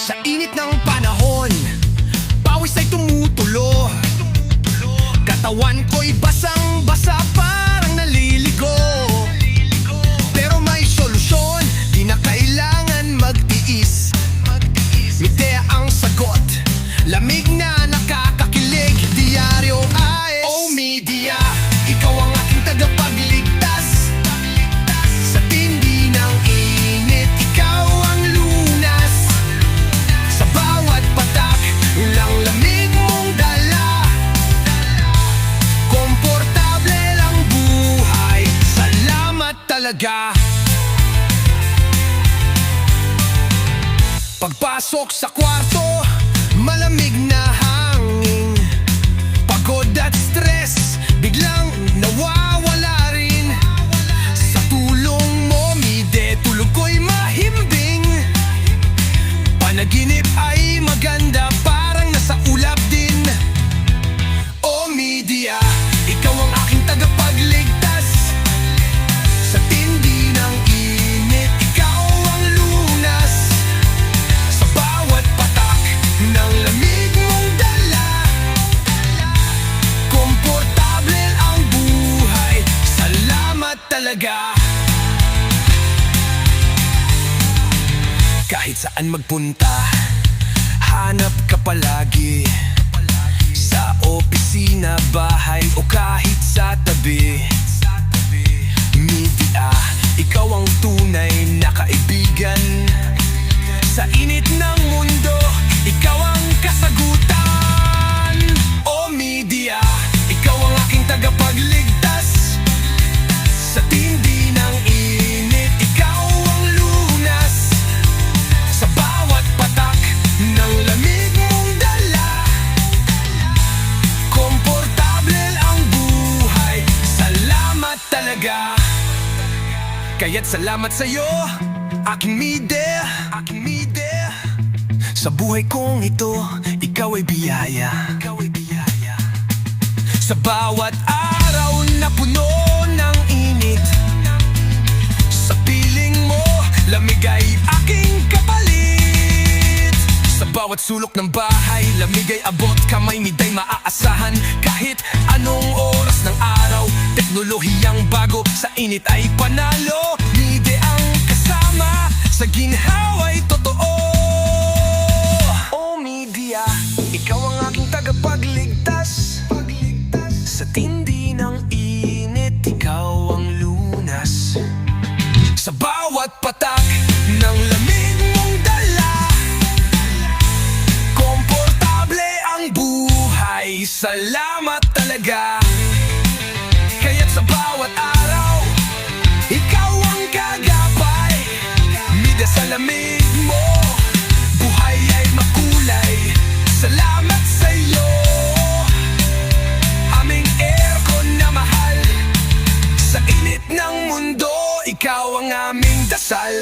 Sa init ng panahon, pawis ay tumutulo. Katawan ko'y basang-basa, parang naliligo. Pero may solusyon, di na kailangan magtiis. Midea ang sagot, lamig na nakakakilig. Diaryo ay Oh Media, ikaw ang aking tagapagligtas. Sa tindi ng init, ikaw ang lunas. Sa bawat patak ng lamig mong dala, komportable lang buhay. Salamat talaga. Pagpasok sa kwarto, malamig na hangin. Pagod at stress, biglang nawawala rin. Sa tulong mo, Mide, tulog ko'y mahimbing. Panaginip ay maganda, parang nasa ulap din. Oh Media, ikaw ang aking tagapagligtas. Sa tindi ng init, ikaw ang lunas. Sa bawat patak ng lamig mong dala, komportable ang buhay. Salamat talaga. Kahit saan magpunta, hanap ka palagi. Sa opisina, bahay o kahit sa tabi. Media, ikaw ang tunay na kaibigan. Sa init ng mundo, ikaw ang kasagutan. Oh Media, ikaw ang aking tagapagligtas. Sa tindi ng init, ikaw ang lunas. Sa bawat patak ng lamig mong dala, komportable ang buhay. Salamat talaga. Kaya't salamat sa'yo, aking Mide. Sa buhay kong ito, ikaw ay biyaya. Sa bawat araw na puno ng init, sa piling mo, lamig ay aking kapalit. Sa bawat sulok ng bahay, lamig ay abot, kamay Mide'y maaasahan. Kahit anong oras ng araw, teknolohiyang bago, sa init ay panalo. Mide ang kasama, sa ginhawa'y totoo. Oh Media, ikaw ang aking tagapagligtas. Sa tindi ng init, ikaw ang lunas. Sa bawat patak ng lamig mong dala, komportable ang buhay. Salamat talaga. Kaya't sa bawat araw, ikaw ang kagabay. Mide, sa lamig mo, buhay ay makulay. Salamat sa'yo, aming aircon na mahal. Sa init ng mundo, ikaw ang aming dasal.